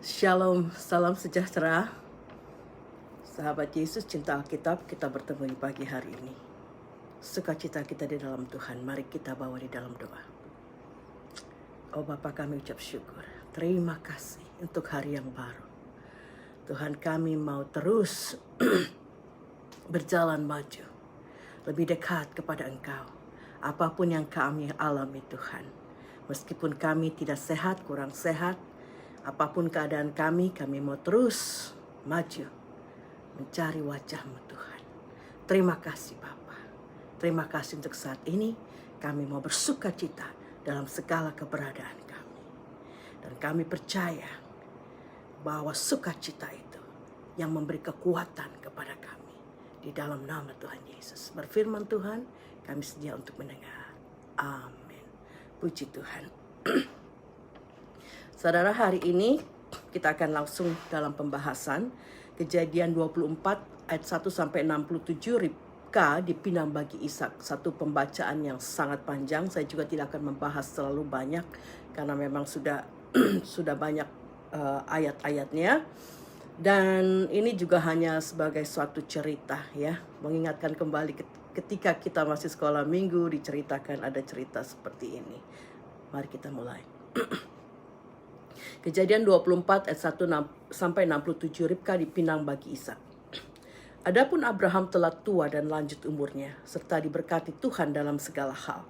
Shalom, salam sejahtera. Sahabat Yesus, cinta Alkitab, kita bertemu di pagi hari ini. Sukacita kita di dalam Tuhan, mari kita bawa di dalam doa. Oh Bapa, kami ucap syukur. Terima kasih untuk hari yang baru. Tuhan, kami mau terus berjalan maju, lebih dekat kepada Engkau. Apapun yang kami alami Tuhan, meskipun kami tidak sehat, kurang sehat, apapun keadaan kami mau terus maju mencari wajah-Mu Tuhan. Terima kasih Bapa. Terima kasih untuk saat ini kami mau bersuka cita dalam segala keberadaan kami. Dan kami percaya bahwa sukacita itu yang memberi kekuatan kepada kami. Di dalam nama Tuhan Yesus. Berfirman Tuhan, kami sedia untuk mendengar. Amin. Puji Tuhan. Saudara, hari ini kita akan langsung dalam pembahasan Kejadian 24 ayat 1 sampai 67, Ribka dipinang bagi Ishak. Satu pembacaan yang sangat panjang. Saya juga tidak akan membahas terlalu banyak karena memang sudah sudah banyak ayat-ayatnya. Dan ini juga hanya sebagai suatu cerita ya, mengingatkan kembali ketika kita masih sekolah minggu diceritakan ada cerita seperti ini. Mari kita mulai. Kejadian 24 ayat 1 sampai 67, Ribka dipinang bagi Ishak. Adapun Abraham telah tua dan lanjut umurnya, serta diberkati Tuhan dalam segala hal.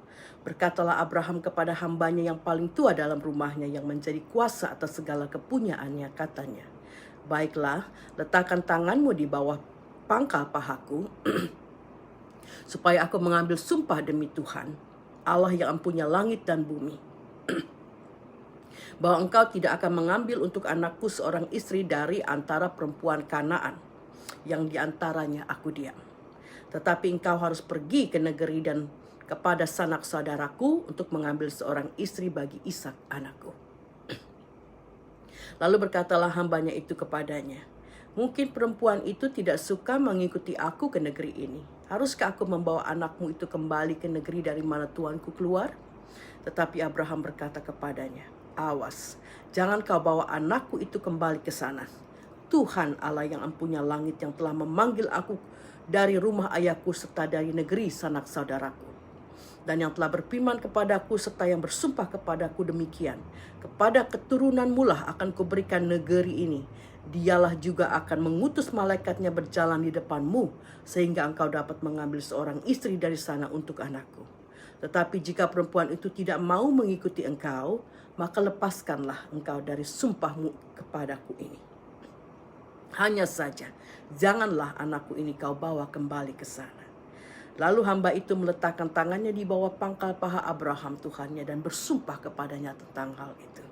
Berkatalah Abraham kepada hambanya yang paling tua dalam rumahnya, yang menjadi kuasa atas segala kepunyaannya, katanya, baiklah, letakkan tanganmu di bawah pangkal pahaku, supaya aku mengambil sumpah demi Tuhan, Allah yang empunya langit dan bumi, bahwa engkau tidak akan mengambil untuk anakku seorang istri dari antara perempuan Kanaan yang diantaranya aku diam. Tetapi engkau harus pergi ke negeri dan kepada sanak saudaraku untuk mengambil seorang istri bagi Ishak anakku. Lalu berkatalah hambanya itu kepadanya, mungkin perempuan itu tidak suka mengikuti aku ke negeri ini. Haruskah aku membawa anakmu itu kembali ke negeri dari mana tuanku keluar? Tetapi Abraham berkata kepadanya, awas, jangan kau bawa anakku itu kembali ke sana. Tuhan Allah yang empunya langit yang telah memanggil aku dari rumah ayahku serta dari negeri sanak saudaraku, dan yang telah berfirman kepadaku serta yang bersumpah kepadaku demikian, kepada keturunanmu lah akan kuberikan negeri ini. Dialah juga akan mengutus malaikatnya berjalan di depanmu, sehingga engkau dapat mengambil seorang istri dari sana untuk anakku. Tetapi jika perempuan itu tidak mau mengikuti engkau, maka lepaskanlah engkau dari sumpahmu kepadaku ini. Hanya saja, janganlah anakku ini kau bawa kembali ke sana. Lalu hamba itu meletakkan tangannya di bawah pangkal paha Abraham Tuhannya dan bersumpah kepadanya tentang hal itu.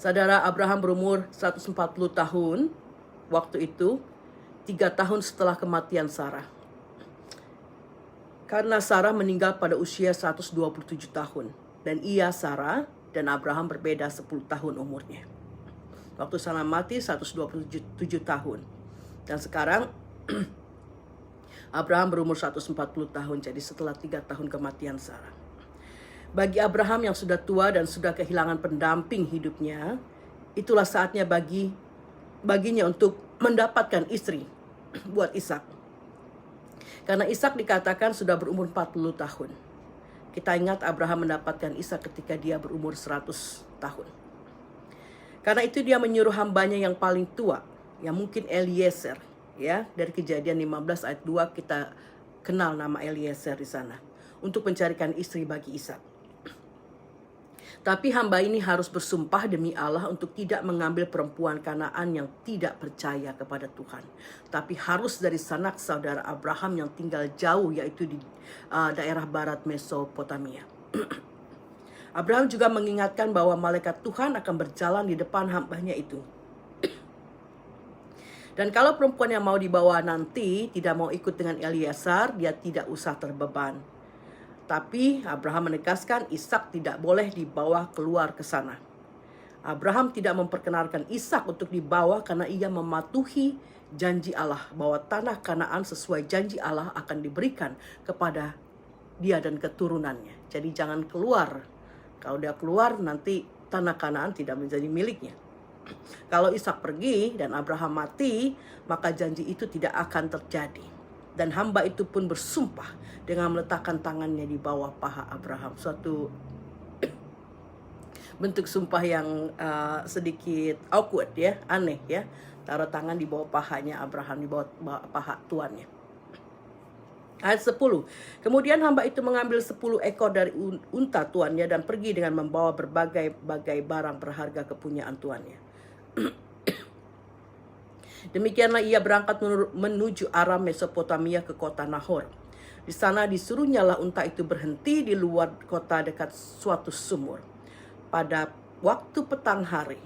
Saudara, Abraham berumur 140 tahun waktu itu, 3 tahun setelah kematian Sarah. Karena Sarah meninggal pada usia 127 tahun. Dan ia, Sarah, dan Abraham berbeda 10 tahun umurnya. Waktu Sarah mati 127 tahun. Dan sekarang Abraham berumur 140 tahun. Jadi setelah 3 tahun kematian Sarah. Bagi Abraham yang sudah tua dan sudah kehilangan pendamping hidupnya, itulah saatnya baginya untuk mendapatkan istri buat Ishak. Karena Ishak dikatakan sudah berumur 40 tahun. Kita ingat Abraham mendapatkan Ishak ketika dia berumur 100 tahun. Karena itu dia menyuruh hambanya yang paling tua, yang mungkin Eliezer, ya, dari Kejadian 15 ayat 2 kita kenal nama Eliezer di sana, untuk mencarikan istri bagi Ishak. Tapi hamba ini harus bersumpah demi Allah untuk tidak mengambil perempuan Kanaan yang tidak percaya kepada Tuhan. Tapi harus dari sanak saudara Abraham yang tinggal jauh, yaitu di daerah barat Mesopotamia. Abraham juga mengingatkan bahwa malaikat Tuhan akan berjalan di depan hambanya itu. Dan kalau perempuan yang mau dibawa nanti tidak mau ikut dengan Eliezer, dia tidak usah terbeban. Tapi Abraham menegaskan Ishak tidak boleh dibawa keluar ke sana. Abraham tidak memperkenalkan Ishak untuk dibawa karena ia mematuhi janji Allah bahwa tanah Kanaan sesuai janji Allah akan diberikan kepada dia dan keturunannya. Jadi jangan keluar. Kalau dia keluar nanti tanah Kanaan tidak menjadi miliknya. Kalau Ishak pergi dan Abraham mati, maka janji itu tidak akan terjadi. Dan hamba itu pun bersumpah dengan meletakkan tangannya di bawah paha Abraham. Suatu bentuk sumpah yang sedikit awkward ya, aneh ya. Taruh tangan di bawah pahanya Abraham, di bawah paha tuannya. Ayat 10. Kemudian hamba itu mengambil 10 ekor dari unta tuannya dan pergi dengan membawa berbagai barang berharga kepunyaan tuannya. Demikianlah ia berangkat menuju Aram Mesopotamia ke kota Nahor. Di sana disuruhnyalah unta itu berhenti di luar kota dekat suatu sumur. Pada waktu petang hari,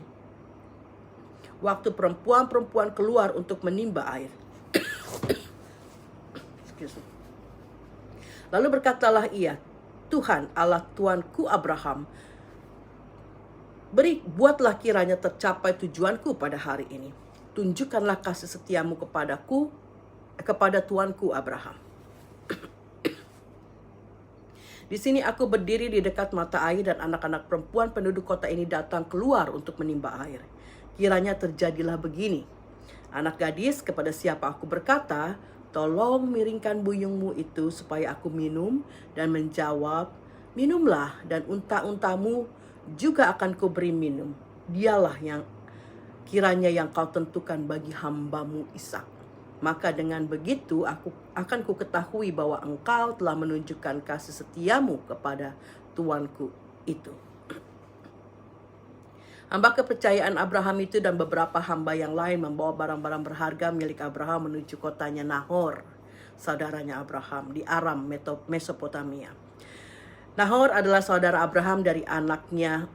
waktu perempuan-perempuan keluar untuk menimba air. Lalu berkatalah ia, Tuhan Allah Tuanku Abraham, buatlah kiranya tercapai tujuanku pada hari ini. Tunjukkanlah kasih setiamu kepada Tuanku Abraham. Di sini aku berdiri di dekat mata air dan anak-anak perempuan penduduk kota ini datang keluar untuk menimba air. Kiranya terjadilah begini. Anak gadis kepada siapa aku berkata, tolong miringkan buyungmu itu supaya aku minum, dan menjawab, minumlah dan unta-untamu juga akan kuberi minum. Dialah yang kiranya yang kau tentukan bagi hambamu Ishak. Maka dengan begitu aku akan kuketahui bahwa engkau telah menunjukkan kasih setiamu kepada tuanku itu. Hamba kepercayaan Abraham itu dan beberapa hamba yang lain membawa barang-barang berharga milik Abraham menuju kotanya Nahor, saudaranya Abraham, di Aram Mesopotamia. Nahor adalah saudara Abraham dari anaknya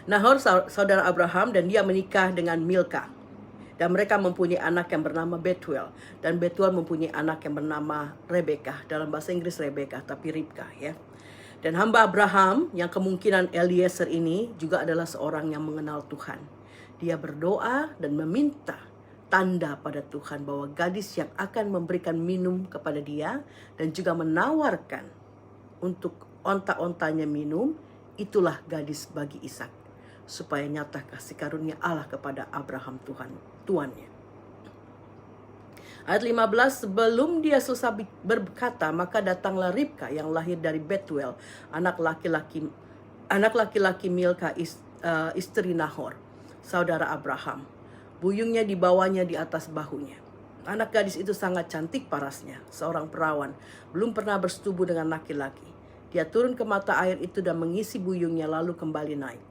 Nahor saudara Abraham, dan dia menikah dengan Milka. Dan mereka mempunyai anak yang bernama Betuel. Dan Betuel mempunyai anak yang bernama Rebeka. Dalam bahasa Inggris Rebeka, tapi Ribka ya. Dan hamba Abraham, yang kemungkinan Eliezer ini, juga adalah seorang yang mengenal Tuhan. Dia berdoa dan meminta tanda pada Tuhan bahwa gadis yang akan memberikan minum kepada dia dan juga menawarkan untuk onta-ontanya minum, itulah gadis bagi Ishak, supaya nyata kasih karunia Allah kepada Abraham tuannya. Ayat 15, sebelum dia selesai berkata, maka datanglah Ribka yang lahir dari Betuel, anak laki-laki Milka, istri Nahor, saudara Abraham. Buyungnya dibawanya di atas bahunya. Anak gadis itu sangat cantik parasnya, seorang perawan, belum pernah bersetubuh dengan laki-laki. Dia turun ke mata air itu dan mengisi buyungnya, lalu kembali naik.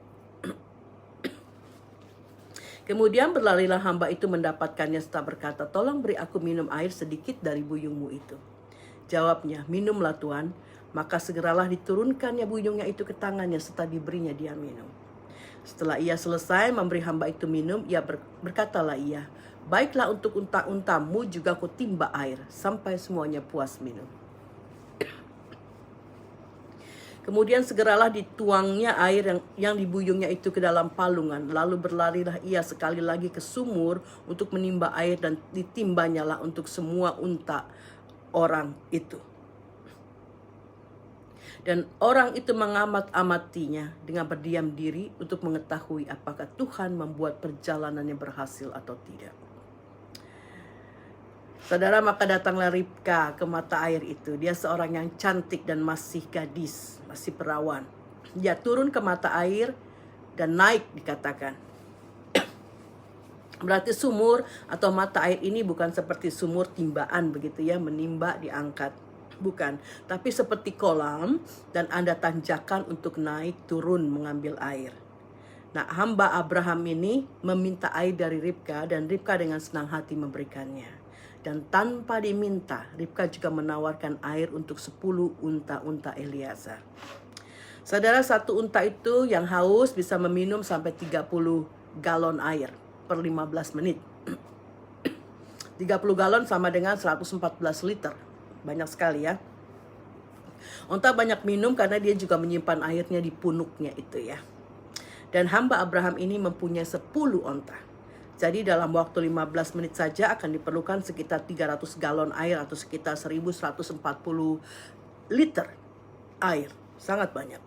Kemudian berlarilah hamba itu mendapatkannya serta berkata, tolong beri aku minum air sedikit dari buyungmu itu. Jawabnya, minumlah Tuan. Maka segeralah diturunkannya buyungnya itu ke tangannya serta diberinya dia minum. Setelah ia selesai memberi hamba itu minum, berkatalah ia, baiklah untuk unta-untamu juga aku timba air sampai semuanya puas minum. Kemudian segeralah dituangnya air yang dibuyungnya itu ke dalam palungan. Lalu berlarilah ia sekali lagi ke sumur untuk menimba air dan ditimbanyalah untuk semua unta orang itu. Dan orang itu mengamat-amatinya dengan berdiam diri untuk mengetahui apakah Tuhan membuat perjalanannya berhasil atau tidak. Saudara, maka datanglah Ribka ke mata air itu. Dia seorang yang cantik dan masih gadis, masih perawan. Dia turun ke mata air dan naik dikatakan. Berarti sumur atau mata air ini bukan seperti sumur timbaan begitu ya, menimba diangkat. Bukan, tapi seperti kolam dan ada tanjakan untuk naik turun mengambil air. Nah, hamba Abraham ini meminta air dari Ribka dan Ribka dengan senang hati memberikannya. Dan tanpa diminta, Ribka juga menawarkan air untuk 10 unta-unta Eliezer. Saudara, satu unta itu yang haus bisa meminum sampai 30 galon air per 15 menit. 30 galon sama dengan 114 liter. Banyak sekali ya. Unta banyak minum karena dia juga menyimpan airnya di punuknya itu ya. Dan hamba Abraham ini mempunyai 10 unta. Jadi dalam waktu 15 menit saja akan diperlukan sekitar 300 galon air atau sekitar 1140 liter. air, sangat banyak.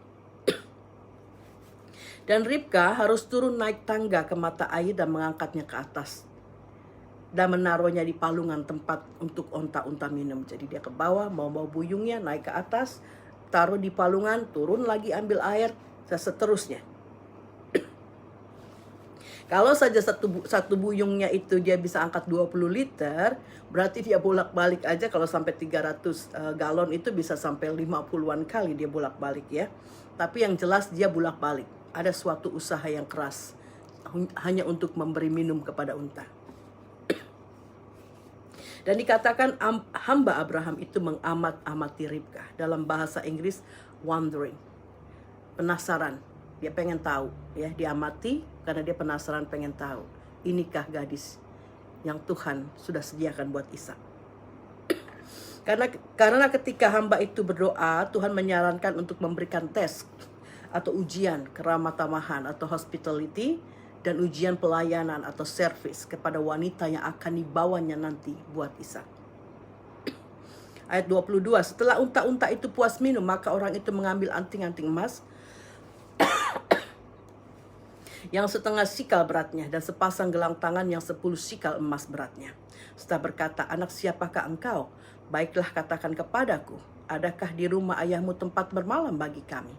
Dan Ribka harus turun naik tangga ke mata air dan mengangkatnya ke atas. Dan menaruhnya di palungan tempat untuk onta-onta minum. Jadi dia ke bawah, mau bawa buyungnya, naik ke atas, taruh di palungan, turun lagi ambil air, dan seterusnya. Kalau saja satu buyungnya itu dia bisa angkat 20 liter, berarti dia bolak-balik aja kalau sampai 300 galon itu bisa sampai 50-an kali dia bolak-balik ya. Tapi yang jelas dia bolak-balik. Ada suatu usaha yang keras hanya untuk memberi minum kepada unta. Dan dikatakan hamba Abraham itu mengamat-amati Ribka. Dalam bahasa Inggris, wondering. Penasaran. Dia pengen tahu. Ya, diamati karena dia penasaran pengen tahu. Inikah gadis yang Tuhan sudah sediakan buat Ishak? Karena ketika hamba itu berdoa, Tuhan menyarankan untuk memberikan tes atau ujian keramatamahan atau hospitality dan ujian pelayanan atau service kepada wanita yang akan dibawanya nanti buat Ishak. Ayat 22, setelah unta-unta itu puas minum, maka orang itu mengambil anting-anting emas yang setengah sikal beratnya dan sepasang gelang tangan yang 10 sikal emas beratnya. Serta berkata, anak siapakah engkau? Baiklah katakan kepadaku, adakah di rumah ayahmu tempat bermalam bagi kami?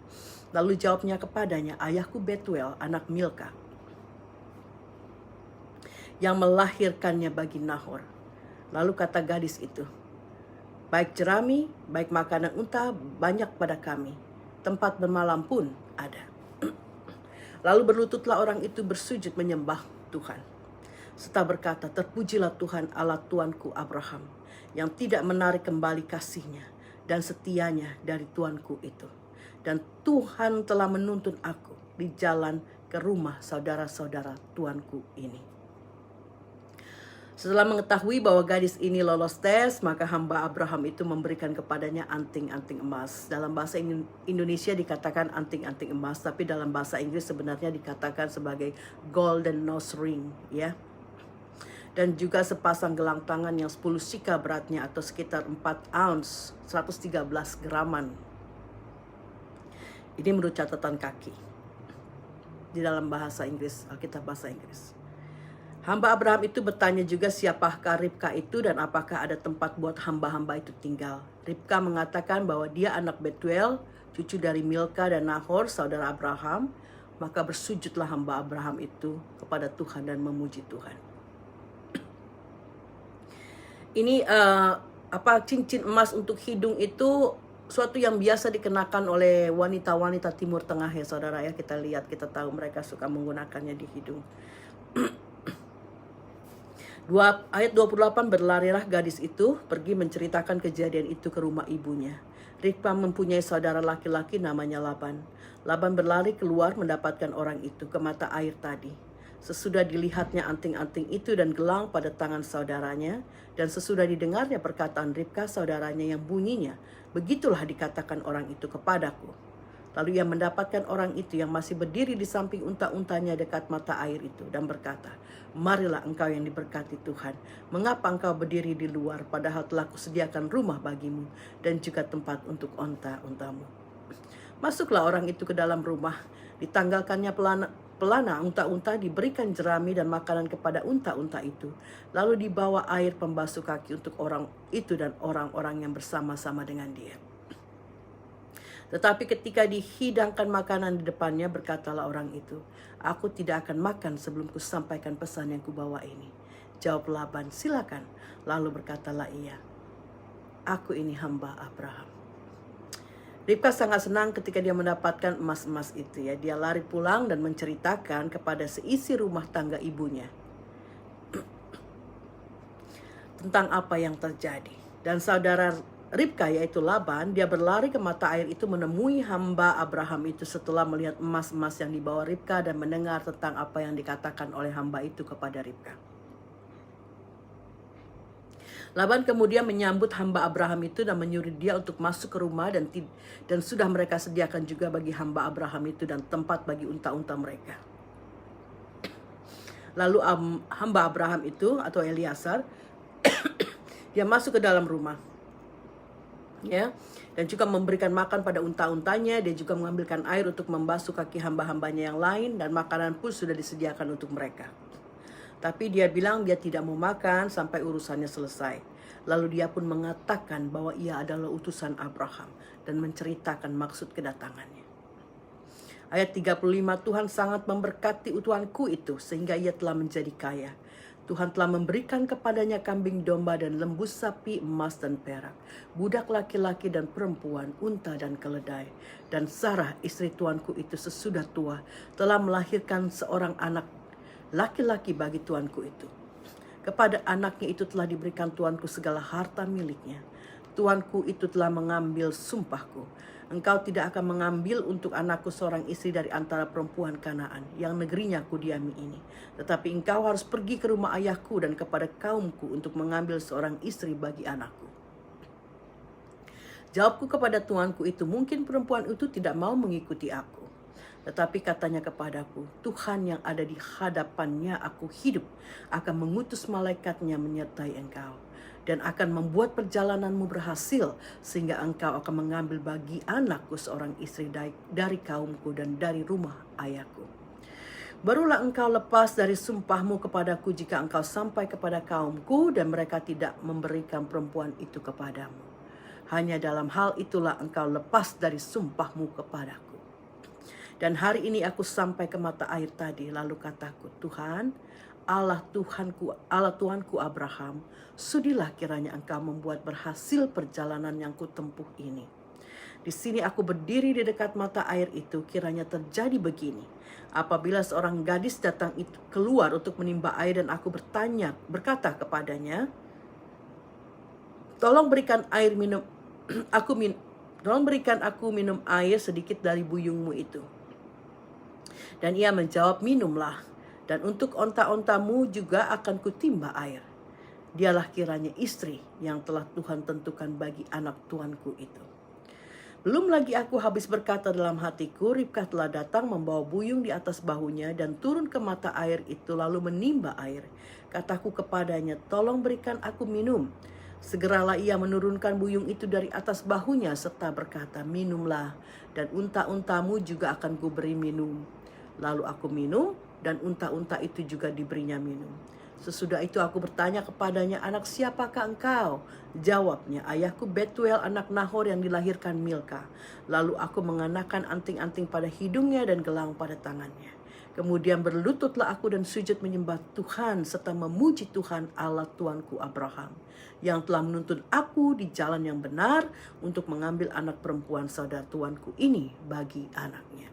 Lalu jawabnya kepadanya, ayahku Betuel, anak Milka, yang melahirkannya bagi Nahor. Lalu kata gadis itu, baik jerami, baik makanan unta banyak pada kami, tempat bermalam pun ada. Lalu berlututlah orang itu bersujud menyembah Tuhan. Serta berkata, terpujilah Tuhan Allah Tuanku Abraham, yang tidak menarik kembali kasihnya dan setianya dari Tuanku itu. Dan Tuhan telah menuntun aku di jalan ke rumah saudara-saudara Tuanku ini. Setelah mengetahui bahwa gadis ini lolos tes, maka hamba Abraham itu memberikan kepadanya anting-anting emas. Dalam bahasa Indonesia dikatakan anting-anting emas, tapi dalam bahasa Inggris sebenarnya dikatakan sebagai golden nose ring, ya. Dan juga sepasang gelang tangan yang 10 sika beratnya atau sekitar 4 ounce, 113 graman. Ini menurut catatan kaki di dalam bahasa Inggris, Alkitab bahasa Inggris. Hamba Abraham itu bertanya juga siapakah Ribka itu dan apakah ada tempat buat hamba-hamba itu tinggal. Ribka mengatakan bahwa dia anak Betuel, cucu dari Milka dan Nahor, saudara Abraham. Maka bersujudlah hamba Abraham itu kepada Tuhan dan memuji Tuhan. Ini cincin emas untuk hidung itu suatu yang biasa dikenakan oleh wanita-wanita Timur Tengah ya saudara ya. Kita lihat, kita tahu mereka suka menggunakannya di hidung. Ayat 28, berlarilah gadis itu pergi menceritakan kejadian itu ke rumah ibunya. Ribka mempunyai saudara laki-laki namanya Laban. Laban berlari keluar mendapatkan orang itu ke mata air tadi. Sesudah dilihatnya anting-anting itu dan gelang pada tangan saudaranya, dan sesudah didengarnya perkataan Ribka saudaranya yang bunyinya, begitulah dikatakan orang itu kepadaku. Lalu ia mendapatkan orang itu yang masih berdiri di samping unta-untanya dekat mata air itu dan berkata, marilah engkau yang diberkati Tuhan. Mengapa engkau berdiri di luar padahal telah kusediakan rumah bagimu dan juga tempat untuk unta-untamu. Masuklah orang itu ke dalam rumah. Ditanggalkannya pelana unta-unta, diberikan jerami dan makanan kepada unta-unta itu. Lalu dibawa air pembasuh kaki untuk orang itu dan orang-orang yang bersama-sama dengan dia. Tetapi ketika dihidangkan makanan di depannya, berkatalah orang itu, aku tidak akan makan sebelum kusampaikan pesan yang kubawa ini. Jawab Laban, silakan. Lalu berkatalah ia, aku ini hamba Abraham. Ribka sangat senang ketika dia mendapatkan emas-emas itu ya. Dia lari pulang dan menceritakan kepada seisi rumah tangga ibunya tentang apa yang terjadi. Dan saudara Ribka yaitu Laban, dia berlari ke mata air itu menemui hamba Abraham itu setelah melihat emas-emas yang dibawa Ribka dan mendengar tentang apa yang dikatakan oleh hamba itu kepada Ribka. Laban kemudian menyambut hamba Abraham itu dan menyuruh dia untuk masuk ke rumah dan sudah mereka sediakan juga bagi hamba Abraham itu dan tempat bagi unta-unta mereka. Lalu hamba Abraham itu atau Eliasar dia masuk ke dalam rumah. ya, dan juga memberikan makan pada unta-untanya. Dia juga mengambilkan air untuk membasuh kaki hamba-hambanya yang lain, dan makanan pun sudah disediakan untuk mereka. Tapi dia bilang dia tidak mau makan sampai urusannya selesai. Lalu dia pun mengatakan bahwa ia adalah utusan Abraham dan menceritakan maksud kedatangannya. Ayat 35, Tuhan sangat memberkati utuhanku itu sehingga ia telah menjadi kaya. Tuhan telah memberikan kepadanya kambing domba dan lembu sapi, emas dan perak, budak laki-laki dan perempuan, unta dan keledai. Dan Sarah istri tuanku itu sesudah tua telah melahirkan seorang anak laki-laki bagi tuanku itu. Kepada anaknya itu telah diberikan tuanku segala harta miliknya. Tuanku itu telah mengambil sumpahku. Engkau tidak akan mengambil untuk anakku seorang istri dari antara perempuan Kanaan yang negerinya ku diami ini. Tetapi engkau harus pergi ke rumah ayahku dan kepada kaumku untuk mengambil seorang istri bagi anakku. Jawabku kepada tuanku itu, mungkin perempuan itu tidak mau mengikuti aku. Tetapi katanya kepadaku, Tuhan yang ada di hadapannya aku hidup akan mengutus malaikatnya menyertai engkau. Dan akan membuat perjalananmu berhasil, sehingga engkau akan mengambil bagi anakku seorang istri dari kaumku dan dari rumah ayahku. Barulah engkau lepas dari sumpahmu kepadaku jika engkau sampai kepada kaumku dan mereka tidak memberikan perempuan itu kepadamu. Hanya dalam hal itulah engkau lepas dari sumpahmu kepadaku. Dan hari ini aku sampai ke mata air tadi, lalu kataku, Tuhan, Allah Tuhanku Abraham, sudilah kiranya engkau membuat berhasil perjalanan yang kutempuh ini. Di sini aku berdiri di dekat mata air itu, kiranya terjadi begini. Apabila seorang gadis datang itu keluar untuk menimba air dan aku berkata kepadanya, tolong berikan aku minum air sedikit dari buyungmu itu. Dan ia menjawab, minumlah. Dan untuk onta-ontamu juga akan kutimba air. Dialah kiranya istri yang telah Tuhan tentukan bagi anak tuanku itu. Belum lagi aku habis berkata dalam hatiku, Ribkah telah datang membawa buyung di atas bahunya dan turun ke mata air itu lalu menimba air. Kataku kepadanya, tolong berikan aku minum. Segeralah ia menurunkan buyung itu dari atas bahunya serta berkata, minumlah dan unta-untamu juga akan kuberi minum. Lalu aku minum dan unta-unta itu juga diberinya minum. Sesudah itu aku bertanya kepadanya, anak siapakah engkau? Jawabnya, ayahku Betuel anak Nahor yang dilahirkan Milka. Lalu aku mengenakan anting-anting pada hidungnya dan gelang pada tangannya. Kemudian berlututlah aku dan sujud menyembah Tuhan serta memuji Tuhan Allah Tuanku Abraham, yang telah menuntun aku di jalan yang benar untuk mengambil anak perempuan saudara tuanku ini bagi anaknya.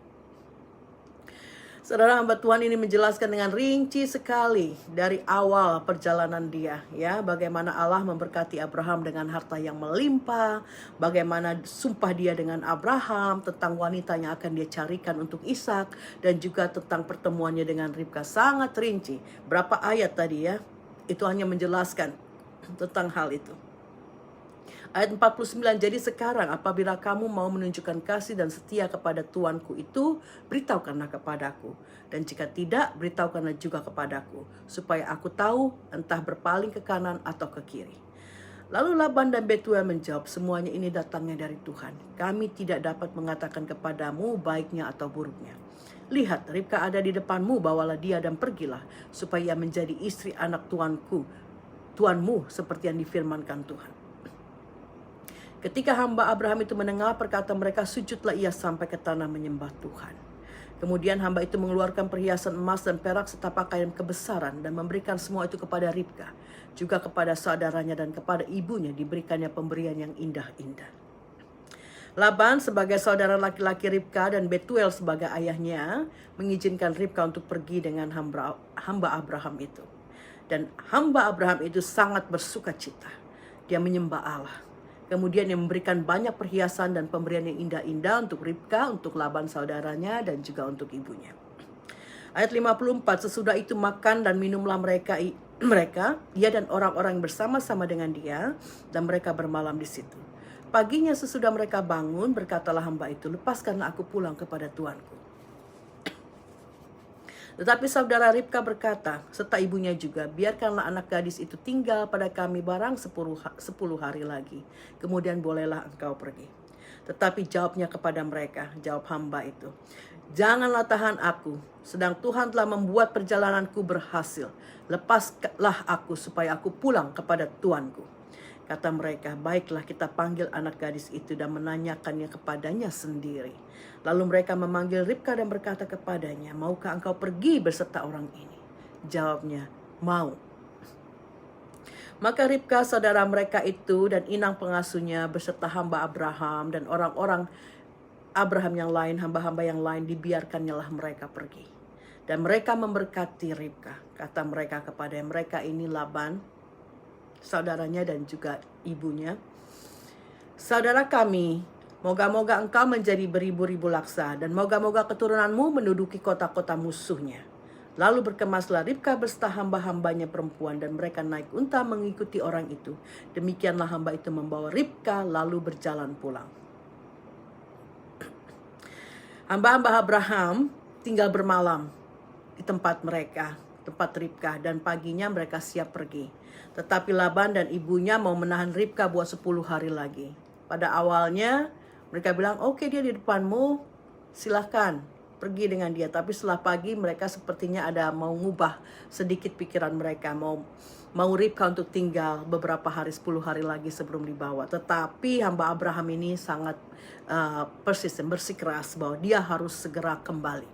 Saudara hamba Tuhan ini menjelaskan dengan rinci sekali dari awal perjalanan dia, ya, bagaimana Allah memberkati Abraham dengan harta yang melimpah, bagaimana sumpah dia dengan Abraham tentang wanita yang akan dia carikan untuk Ishak, dan juga tentang pertemuannya dengan Ribkah. Sangat rinci. Berapa ayat tadi ya? Itu hanya menjelaskan tentang hal itu. Ayat 49, jadi sekarang apabila kamu mau menunjukkan kasih dan setia kepada tuanku itu, beritahukanlah kepadaku. Dan jika tidak, beritahukanlah juga kepadaku, supaya aku tahu entah berpaling ke kanan atau ke kiri. Lalu Laban dan Betuel menjawab, semuanya ini datangnya dari Tuhan. Kami tidak dapat mengatakan kepadamu baiknya atau buruknya. Lihat, Ribkah ada di depanmu, bawalah dia dan pergilah, supaya menjadi istri anak tuanmu seperti yang difirmankan Tuhan. Ketika hamba Abraham itu mendengar perkataan mereka, sujudlah ia sampai ke tanah menyembah Tuhan. Kemudian hamba itu mengeluarkan perhiasan emas dan perak serta pakaian kebesaran dan memberikan semua itu kepada Ribkah, juga kepada saudaranya dan kepada ibunya diberikannya pemberian yang indah-indah. Laban sebagai saudara laki-laki Ribkah dan Betuel sebagai ayahnya mengizinkan Ribkah untuk pergi dengan hamba Abraham itu. Dan hamba Abraham itu sangat bersukacita. Dia menyembah Allah. Kemudian dia memberikan banyak perhiasan dan pemberian yang indah-indah untuk Ribkah, untuk Laban saudaranya, dan juga untuk ibunya. Ayat 54, sesudah itu makan dan minumlah mereka, ia dan orang-orang bersama-sama dengan dia, dan mereka bermalam di situ. Paginya sesudah mereka bangun, berkatalah hamba itu, lepaskanlah aku pulang kepada tuanku. Tetapi saudara Ribka berkata, serta ibunya juga, biarkanlah anak gadis itu tinggal pada kami barang 10 hari lagi. Kemudian bolehlah engkau pergi. Tetapi jawabnya kepada mereka, jawab hamba itu, janganlah tahan aku, sedang Tuhan telah membuat perjalananku berhasil. Lepaslah aku supaya aku pulang kepada tuanku. Kata mereka, baiklah kita panggil anak gadis itu dan menanyakannya kepadanya sendiri. Lalu mereka memanggil Ribka dan berkata kepadanya, maukah engkau pergi berserta orang ini? Jawabnya, mau. Maka Ribka saudara mereka itu dan inang pengasuhnya beserta hamba Abraham dan orang-orang Abraham yang lain, hamba-hamba yang lain, dibiarkannya lah mereka pergi. Dan mereka memberkati Ribka. Kata mereka kepada mereka ini Laban, saudaranya dan juga ibunya, saudara kami, moga-moga engkau menjadi beribu-ribu laksa, dan moga-moga keturunanmu menduduki kota-kota musuhnya. Lalu berkemaslah Ribka beserta hamba-hambanya perempuan, dan mereka naik unta mengikuti orang itu. Demikianlah hamba itu membawa Ribka lalu berjalan pulang. Hamba-hamba Abraham tinggal bermalam di tempat mereka, tempat Ribka, dan paginya mereka siap pergi. Tetapi Laban dan ibunya mau menahan Ribka buat 10 hari lagi. Pada awalnya mereka bilang, oke, dia di depanmu, silahkan pergi dengan dia. Tapi setelah pagi mereka sepertinya ada mau ngubah sedikit pikiran mereka, mau Ribka untuk tinggal beberapa hari, 10 hari lagi sebelum dibawa. Tetapi hamba Abraham ini sangat persisten, bersikeras bahwa dia harus segera kembali.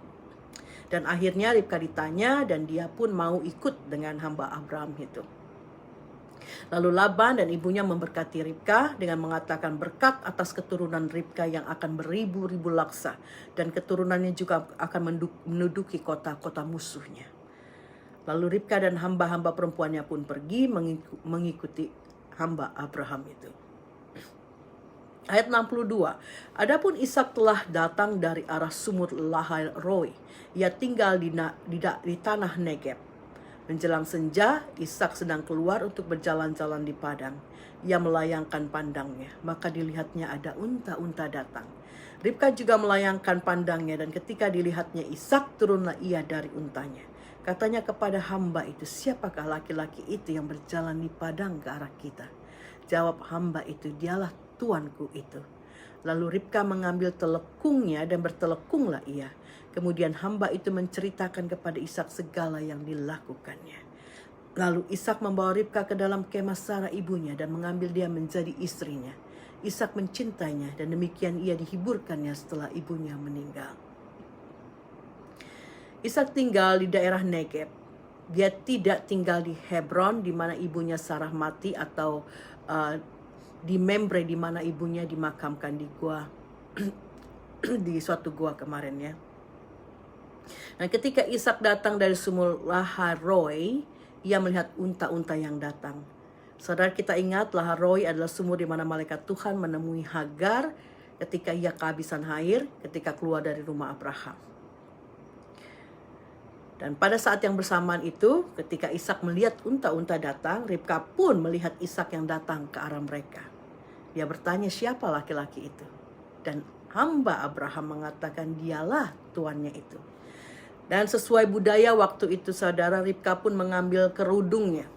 Dan akhirnya Ribka ditanya dan dia pun mau ikut dengan hamba Abraham itu. Lalu Laban dan ibunya memberkati Ribka dengan mengatakan berkat atas keturunan Ribka yang akan beribu-ribu laksa, dan keturunannya juga akan menduduki kota-kota musuhnya. Lalu Ribka dan hamba-hamba perempuannya pun pergi mengikuti hamba Abraham itu. Ayat 62. Adapun Ishak telah datang dari arah sumur Lahai Roi. Ia tinggal di tanah Negeb. Menjelang senja, Ishak sedang keluar untuk berjalan-jalan di padang. Ia melayangkan pandangnya, maka dilihatnya ada unta-unta datang. Ribka juga melayangkan pandangnya, dan ketika dilihatnya Ishak, turunlah ia dari untanya. Katanya kepada hamba itu, siapakah laki-laki itu yang berjalan di padang ke arah kita? Jawab hamba itu, dialah tuanku itu. Lalu Ribka mengambil telekungnya dan bertelekunglah ia. Kemudian hamba itu menceritakan kepada Ishak segala yang dilakukannya. Lalu Ishak membawa Ribka ke dalam kemah Sarah ibunya dan mengambil dia menjadi istrinya. Ishak mencintainya dan demikian ia dihiburkannya setelah ibunya meninggal. Ishak tinggal di daerah Negeb. Dia tidak tinggal di Hebron di mana ibunya Sarah mati, atau di Membre di mana ibunya dimakamkan di gua di suatu gua kemarin ya. Dan ketika Ishak datang dari sumur Laharoi, ia melihat unta-unta yang datang. Saudara, kita ingat Laharoi adalah sumur di mana malaikat Tuhan menemui Hagar ketika ia kehabisan air ketika keluar dari rumah Abraham. Dan pada saat yang bersamaan itu, ketika Ishak melihat unta-unta datang, Ribka pun melihat Ishak yang datang ke arah mereka. Dia bertanya, siapa laki-laki itu? Dan hamba Abraham mengatakan, dialah tuannya itu. Dan sesuai budaya waktu itu, saudara, Ribka pun mengambil kerudungnya.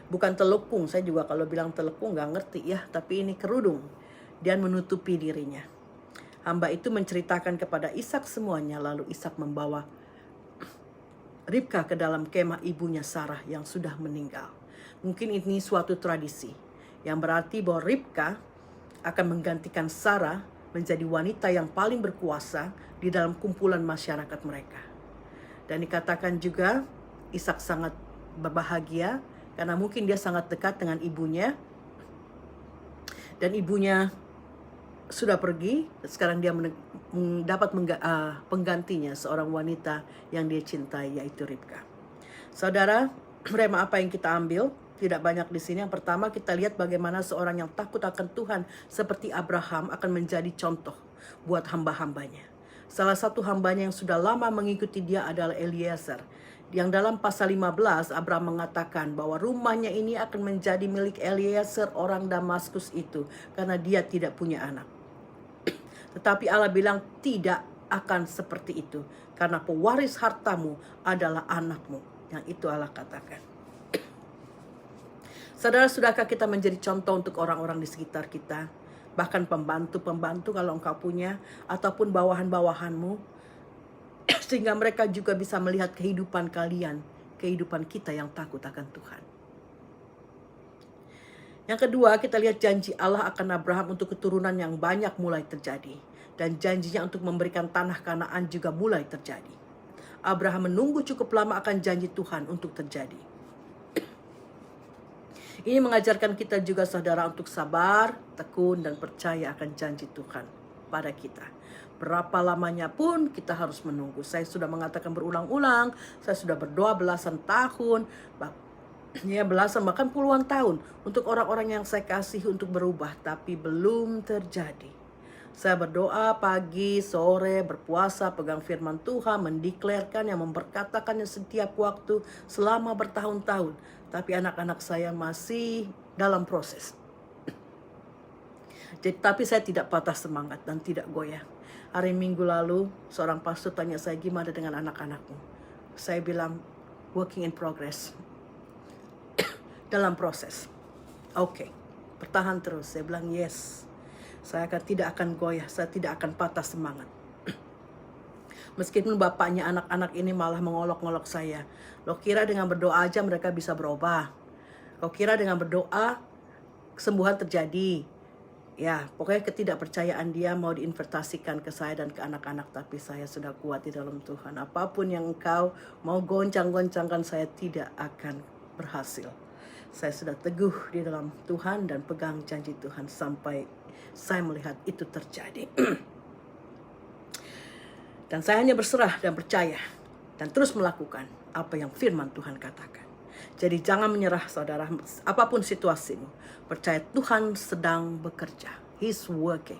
Bukan telekung, saya juga kalau bilang telekung gak ngerti ya, tapi ini kerudung. Dan menutupi dirinya. Hamba itu menceritakan kepada Ishak semuanya, lalu Ishak membawa Ribka ke dalam kemah ibunya Sarah yang sudah meninggal. Mungkin ini suatu tradisi yang berarti bahwa Ribka akan menggantikan Sarah menjadi wanita yang paling berkuasa di dalam kumpulan masyarakat mereka. Dan dikatakan juga Ishak sangat berbahagia karena mungkin dia sangat dekat dengan ibunya. Dan ibunya sudah pergi, sekarang dia mendapat penggantinya, seorang wanita yang dia cintai, yaitu Ribka. Saudara, rema apa yang kita ambil? Tidak banyak di sini. Yang pertama, kita lihat bagaimana seorang yang takut akan Tuhan seperti Abraham akan menjadi contoh buat hamba-hambanya. Salah satu hambanya yang sudah lama mengikuti dia adalah Eliezer. Yang dalam pasal 15, Abraham mengatakan bahwa rumahnya ini akan menjadi milik Eliezer orang Damaskus itu, karena dia tidak punya anak. Tetapi Allah bilang tidak, akan seperti itu. Karena pewaris hartamu adalah anakmu. Yang itu Allah katakan. Saudara, sudahkah kita menjadi contoh untuk orang-orang di sekitar kita? Bahkan pembantu-pembantu kalau engkau punya, ataupun bawahan-bawahanmu, sehingga mereka juga bisa melihat kehidupan kalian, kehidupan kita yang takut akan Tuhan. Yang kedua, kita lihat janji Allah akan Abraham untuk keturunan yang banyak mulai terjadi. Dan janjinya untuk memberikan tanah Kanaan juga mulai terjadi. Abraham menunggu cukup lama akan janji Tuhan untuk terjadi. Ini mengajarkan kita juga saudara untuk sabar, tekun, dan percaya akan janji Tuhan pada kita. Berapa lamanya pun kita harus menunggu. Saya sudah mengatakan berulang-ulang, saya sudah berdoa belasan tahun, belasan bahkan puluhan tahun untuk orang-orang yang saya kasih untuk berubah, tapi belum terjadi. Saya berdoa pagi, sore, berpuasa, pegang firman Tuhan, mendeklarkan yang memberkatakannya setiap waktu selama bertahun-tahun. Tapi anak-anak saya masih dalam proses. Tapi saya tidak patah semangat dan tidak goyah. Hari Minggu lalu, seorang pastor tanya saya, gimana dengan anak-anakmu? Saya bilang, working in progress. Dalam proses. Oke, bertahan terus. Saya bilang, yes. Saya tidak akan goyah, saya tidak akan patah semangat. Meskipun bapaknya anak-anak ini malah mengolok-ngolok saya. Lo kira dengan berdoa aja mereka bisa berubah? Lo kira dengan berdoa kesembuhan terjadi? Ya, pokoknya ketidakpercayaan dia mau diinvestasikan ke saya dan ke anak-anak. Tapi saya sudah kuat di dalam Tuhan. Apapun yang engkau mau goncang-goncangkan, saya tidak akan berhasil. Saya sudah teguh di dalam Tuhan dan pegang janji Tuhan sampai saya melihat itu terjadi. Dan saya hanya berserah dan percaya dan terus melakukan apa yang firman Tuhan katakan. Jadi jangan menyerah saudara, apapun situasimu. Percaya Tuhan sedang bekerja. He's working.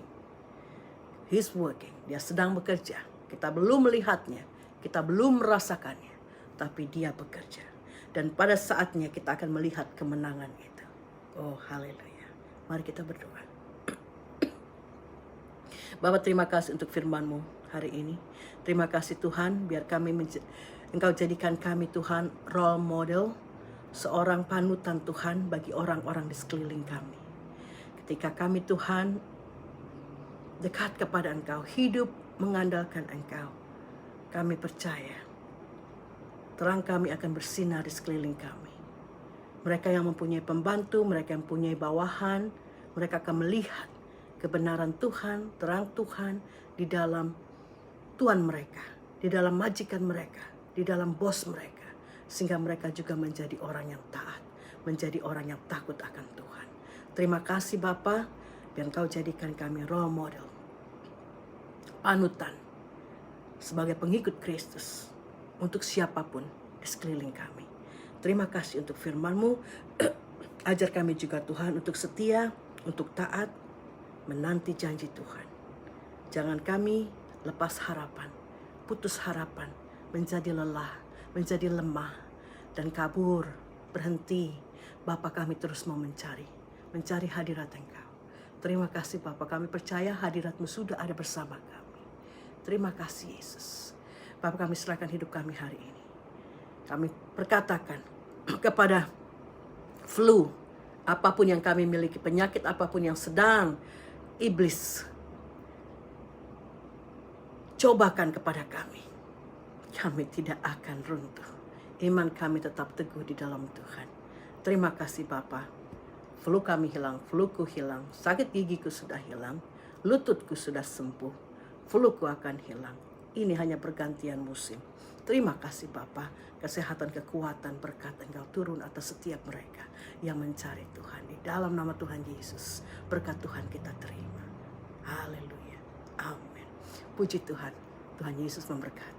He's working. Dia sedang bekerja. Kita belum melihatnya, kita belum merasakannya, tapi dia bekerja. Dan pada saatnya kita akan melihat kemenangan itu. Oh haleluya. Mari kita berdoa. Bapa, terima kasih untuk firman-Mu hari ini. Terima kasih Tuhan, biar kami Engkau jadikan kami Tuhan role model, seorang panutan Tuhan bagi orang-orang di sekeliling kami. Ketika kami Tuhan dekat kepada Engkau, hidup mengandalkan Engkau, kami percaya terang kami akan bersinar di sekeliling kami. Mereka yang mempunyai pembantu, mereka yang mempunyai bawahan, mereka akan melihat kebenaran Tuhan, terang Tuhan di dalam Tuhan mereka, di dalam majikan mereka, di dalam bos mereka. Sehingga mereka juga menjadi orang yang taat, menjadi orang yang takut akan Tuhan. Terima kasih Bapa, biar Engkau jadikan kami role model, panutan, sebagai pengikut Kristus untuk siapapun di sekeliling kami. Terima kasih untuk firman-Mu. Ajar kami juga Tuhan untuk setia, untuk taat, menanti janji Tuhan. Jangan kami lepas harapan, putus harapan, menjadi lelah, menjadi lemah, dan kabur, berhenti. Bapa, kami terus mau mencari hadirat Engkau. Terima kasih Bapa, kami percaya hadirat-Mu sudah ada bersama kami. Terima kasih Yesus. Bapa, kami serahkan hidup kami hari ini. Kami perkatakan kepada flu, apapun yang kami miliki, penyakit apapun yang sedang iblis cobakan kepada kami, kami tidak akan runtuh. Iman kami tetap teguh di dalam Tuhan. Terima kasih Bapa. Flu kami hilang, fluku hilang, sakit gigiku sudah hilang, lututku sudah sembuh, fluku akan hilang. Ini hanya pergantian musim. Terima kasih Bapa, kesehatan, kekuatan, berkat Engkau turun atas setiap mereka yang mencari Tuhan. Di dalam nama Tuhan Yesus, berkat Tuhan kita terima. Haleluya. Amin. Puji Tuhan. Tuhan Yesus memberkati.